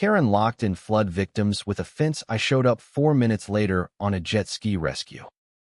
Karen locked in flood victims with a fence. I showed up 4 minutes later on a jet ski rescue.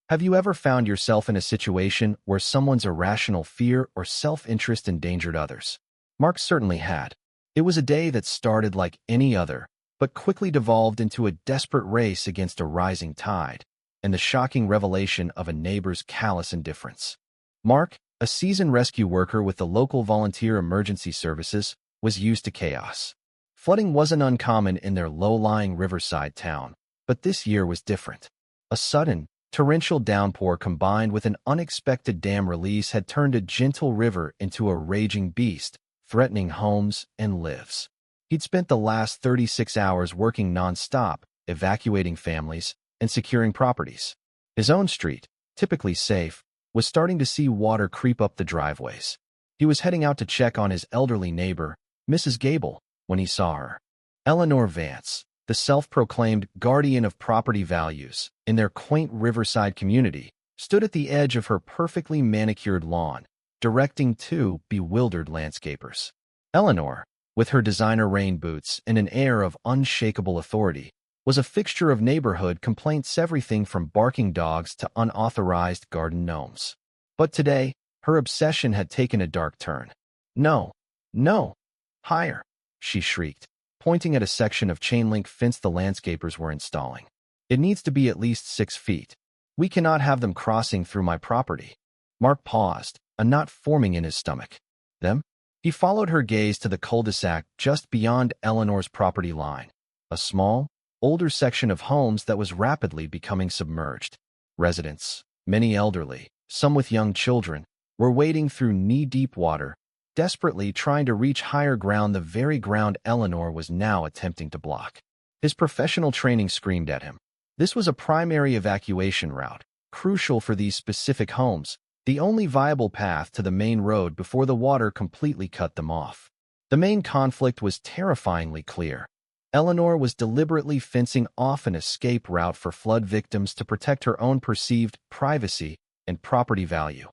Have you ever found yourself in a situation where someone's irrational fear or self-interest endangered others? Mark certainly had. It was a day that started like any other, but quickly devolved into a desperate race against a rising tide, and the shocking revelation of a neighbor's callous indifference. Mark, a seasoned rescue worker with the local volunteer emergency services, was used to chaos. Flooding wasn't uncommon in their low-lying riverside town, but this year was different. A sudden, torrential downpour combined with an unexpected dam release had turned a gentle river into a raging beast, threatening homes and lives. He'd spent the last 36 hours working non-stop, evacuating families and securing properties. His own street, typically safe, was starting to see water creep up the driveways. He was heading out to check on his elderly neighbor, Mrs. Gable, when he saw her. Eleanor Vance, the self-proclaimed guardian of property values in their quaint riverside community, stood at the edge of her perfectly manicured lawn, directing two bewildered landscapers. Eleanor, with her designer rain boots and an air of unshakable authority, was a fixture of neighborhood complaints, everything from barking dogs to unauthorized garden gnomes. But today, her obsession had taken a dark turn. "No, no, higher," she shrieked, pointing at a section of chain-link fence the landscapers were installing. "It needs to be at least 6 feet. We cannot have them crossing through my property." Mark paused, a knot forming in his stomach. "Them?" He followed her gaze to the cul-de-sac just beyond Eleanor's property line, a small, older section of homes that was rapidly becoming submerged. Residents, many elderly, some with young children, were wading through knee-deep water, desperately trying to reach higher ground, the very ground Eleanor was now attempting to block. His professional training screamed at him. This was a primary evacuation route, crucial for these specific homes, the only viable path to the main road before the water completely cut them off. The main conflict was terrifyingly clear. Eleanor was deliberately fencing off an escape route for flood victims to protect her own perceived privacy and property value,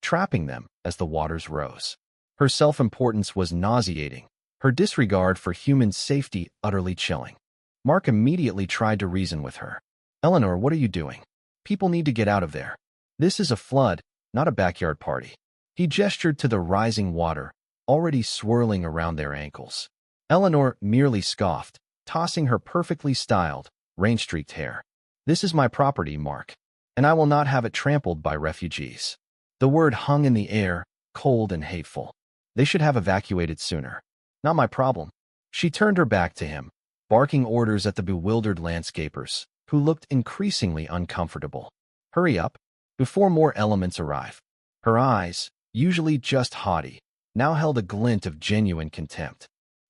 trapping them as the waters rose. Her self-importance was nauseating, her disregard for human safety utterly chilling. Mark immediately tried to reason with her. "Eleanor, what are you doing? People need to get out of there. This is a flood, not a backyard party." He gestured to the rising water, already swirling around their ankles. Eleanor merely scoffed, tossing her perfectly styled, rain-streaked hair. "This is my property, Mark, and I will not have it trampled by refugees." The word hung in the air, cold and hateful. "They should have evacuated sooner. Not my problem." She turned her back to him, barking orders at the bewildered landscapers, who looked increasingly uncomfortable. "Hurry up, before more elements arrive." Her eyes, usually just haughty, now held a glint of genuine contempt.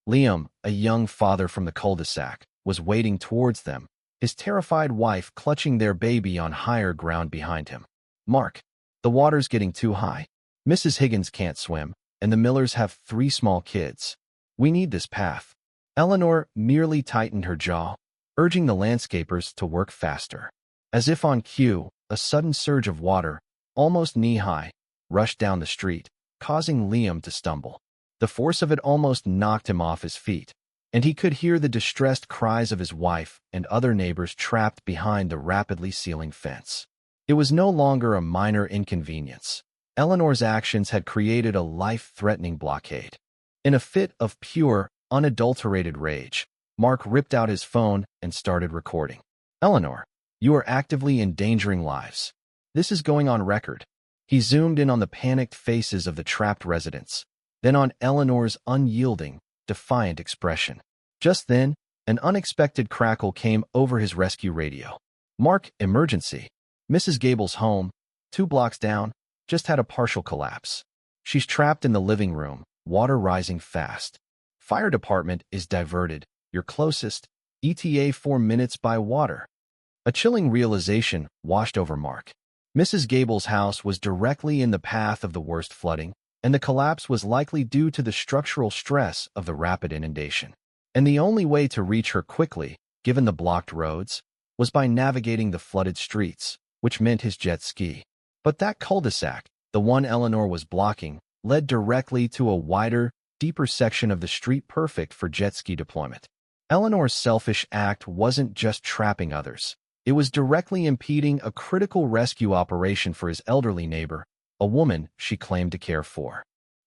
Liam, a young father from the cul-de-sac, was wading towards them, his terrified wife clutching their baby on higher ground behind him. "Mark, the water's getting too high. Mrs. Higgins can't swim, and the Millers have 3 small kids. We need this path." Eleanor merely tightened her jaw, urging the landscapers to work faster. As if on cue, a sudden surge of water, almost knee-high, rushed down the street, causing Liam to stumble. The force of it almost knocked him off his feet, and he could hear the distressed cries of his wife and other neighbors trapped behind the rapidly sealing fence. It was no longer a minor inconvenience. Eleanor's actions had created a life-threatening blockade. In a fit of pure, unadulterated rage, Mark ripped out his phone and started recording. "Eleanor, you are actively endangering lives. This is going on record." He zoomed in on the panicked faces of the trapped residents, then on Eleanor's unyielding, defiant expression. Just then, an unexpected crackle came over his rescue radio. "Mark, emergency. Mrs. Gable's home, 2 blocks down, just had a partial collapse. She's trapped in the living room, water rising fast. Fire department is diverted. Your closest, ETA 4 minutes by water." A chilling realization washed over Mark. Mrs. Gable's house was directly in the path of the worst flooding, and the collapse was likely due to the structural stress of the rapid inundation. And the only way to reach her quickly, given the blocked roads, was by navigating the flooded streets, which meant his jet ski. But that cul-de-sac, the one Eleanor was blocking, led directly to a wider, deeper section of the street perfect for jet ski deployment. Eleanor's selfish act wasn't just trapping others. It was directly impeding a critical rescue operation for his elderly neighbor, a woman she claimed to care for.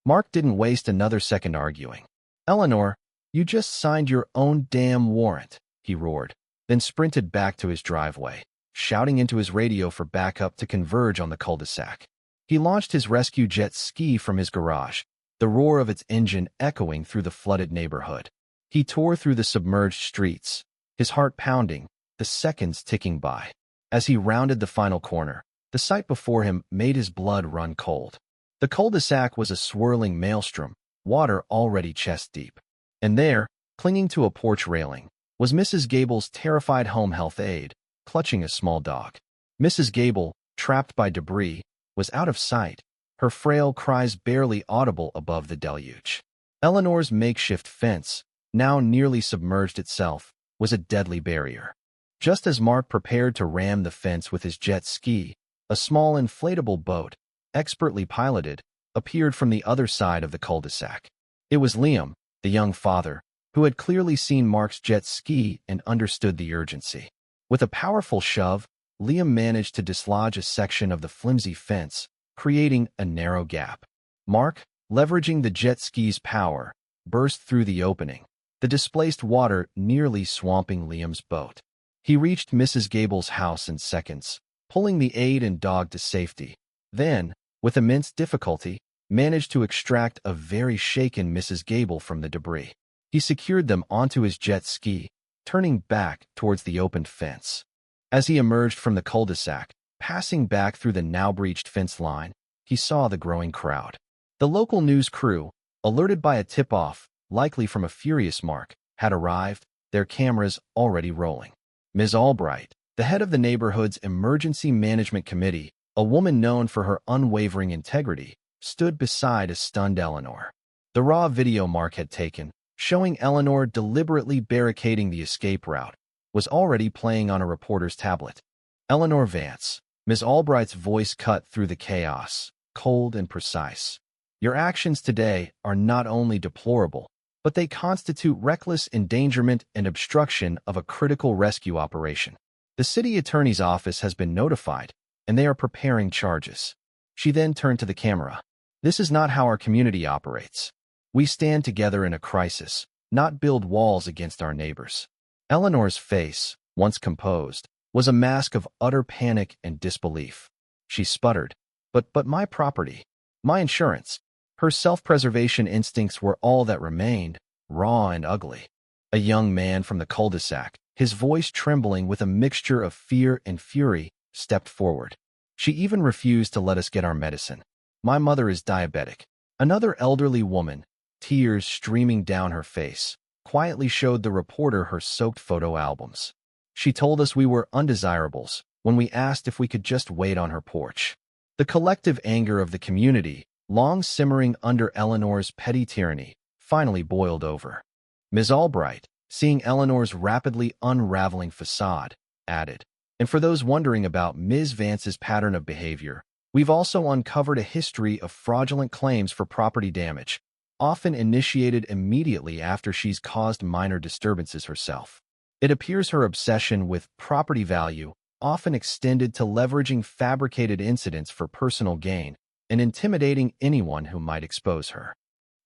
Mark didn't waste another second arguing. "Eleanor, you just signed your own damn warrant," he roared, then sprinted back to his driveway, shouting into his radio for backup to converge on the cul-de-sac. He launched his rescue jet ski from his garage, the roar of its engine echoing through the flooded neighborhood. He tore through the submerged streets, his heart pounding, the seconds ticking by. As he rounded the final corner, the sight before him made his blood run cold. The cul-de-sac was a swirling maelstrom, water already chest-deep. And there, clinging to a porch railing, was Mrs. Gable's terrified home health aide, clutching a small dog. Mrs. Gable, trapped by debris, was out of sight, her frail cries barely audible above the deluge. Eleanor's makeshift fence, now nearly submerged itself, was a deadly barrier. Just as Mark prepared to ram the fence with his jet ski, a small inflatable boat, expertly piloted, appeared from the other side of the cul-de-sac. It was Liam, the young father, who had clearly seen Mark's jet ski and understood the urgency. With a powerful shove, Liam managed to dislodge a section of the flimsy fence, creating a narrow gap. Mark, leveraging the jet ski's power, burst through the opening, the displaced water nearly swamping Liam's boat. He reached Mrs. Gable's house in seconds, pulling the aide and dog to safety. Then, with immense difficulty, managed to extract a very shaken Mrs. Gable from the debris. He secured them onto his jet ski, turning back towards the opened fence. As he emerged from the cul-de-sac, passing back through the now-breached fence line, he saw the growing crowd. The local news crew, alerted by a tip-off, likely from a furious Mark, had arrived, their cameras already rolling. Ms. Albright, the head of the neighborhood's emergency management committee, a woman known for her unwavering integrity, stood beside a stunned Eleanor. The raw video Mark had taken, showing Eleanor deliberately barricading the escape route, was already playing on a reporter's tablet. "Eleanor Vance," Ms. Albright's voice cut through the chaos, cold and precise. "Your actions today are not only deplorable, but they constitute reckless endangerment and obstruction of a critical rescue operation. The city attorney's office has been notified, and they are preparing charges." She then turned to the camera. "This is not how our community operates. We stand together in a crisis, not build walls against our neighbors." Eleanor's face, once composed, was a mask of utter panic and disbelief. She sputtered, But my property, my insurance." Her self-preservation instincts were all that remained, raw and ugly. A young man from the cul-de-sac, his voice trembling with a mixture of fear and fury, stepped forward. "She even refused to let us get our medicine. My mother is diabetic." Another elderly woman, tears streaming down her face, quietly showed the reporter her soaked photo albums. "She told us we were undesirables when we asked if we could just wait on her porch." The collective anger of the community, long simmering under Eleanor's petty tyranny, finally boiled over. Ms. Albright, seeing Eleanor's rapidly unraveling facade, added, "And for those wondering about Ms. Vance's pattern of behavior, we've also uncovered a history of fraudulent claims for property damage, often initiated immediately after she's caused minor disturbances herself. It appears her obsession with property value often extended to leveraging fabricated incidents for personal gain and intimidating anyone who might expose her."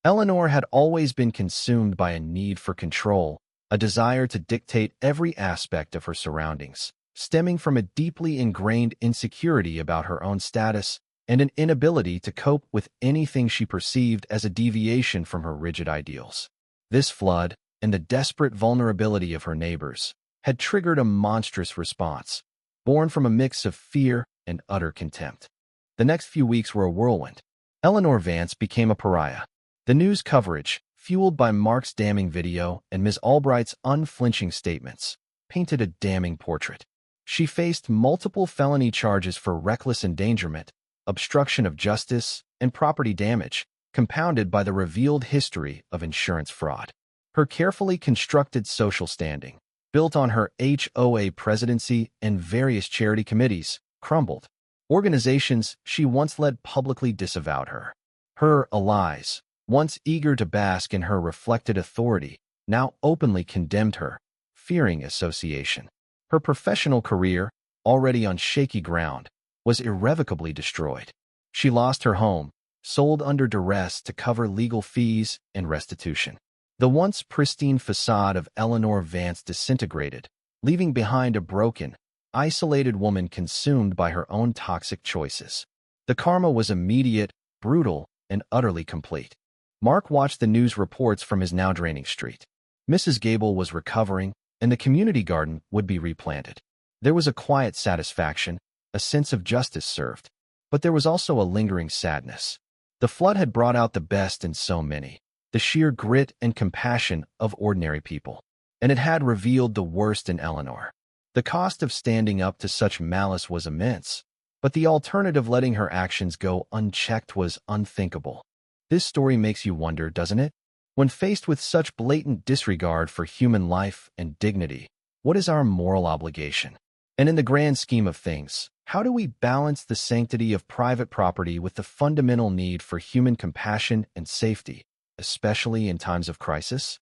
Eleanor had always been consumed by a need for control, a desire to dictate every aspect of her surroundings, stemming from a deeply ingrained insecurity about her own status and an inability to cope with anything she perceived as a deviation from her rigid ideals. This flood, and the desperate vulnerability of her neighbors, had triggered a monstrous response, born from a mix of fear and utter contempt. The next few weeks were a whirlwind. Eleanor Vance became a pariah. The news coverage, fueled by Mark's damning video and Ms. Albright's unflinching statements, painted a damning portrait. She faced multiple felony charges for reckless endangerment, obstruction of justice, and property damage, compounded by the revealed history of insurance fraud. Her carefully constructed social standing, built on her HOA presidency and various charity committees, crumbled. Organizations she once led publicly disavowed her. Her allies, once eager to bask in her reflected authority, now openly condemned her, fearing association. Her professional career, already on shaky ground, was irrevocably destroyed. She lost her home, sold under duress to cover legal fees and restitution. The once pristine facade of Eleanor Vance disintegrated, leaving behind a broken, isolated woman consumed by her own toxic choices. The karma was immediate, brutal, and utterly complete. Mark watched the news reports from his now draining street. Mrs. Gable was recovering, and the community garden would be replanted. There was a quiet satisfaction, a sense of justice served. But there was also a lingering sadness. The flood had brought out the best in so many, the sheer grit and compassion of ordinary people. And it had revealed the worst in Eleanor. The cost of standing up to such malice was immense, but the alternative, letting her actions go unchecked, was unthinkable. This story makes you wonder, doesn't it? When faced with such blatant disregard for human life and dignity, what is our moral obligation? And in the grand scheme of things, how do we balance the sanctity of private property with the fundamental need for human compassion and safety, especially in times of crisis?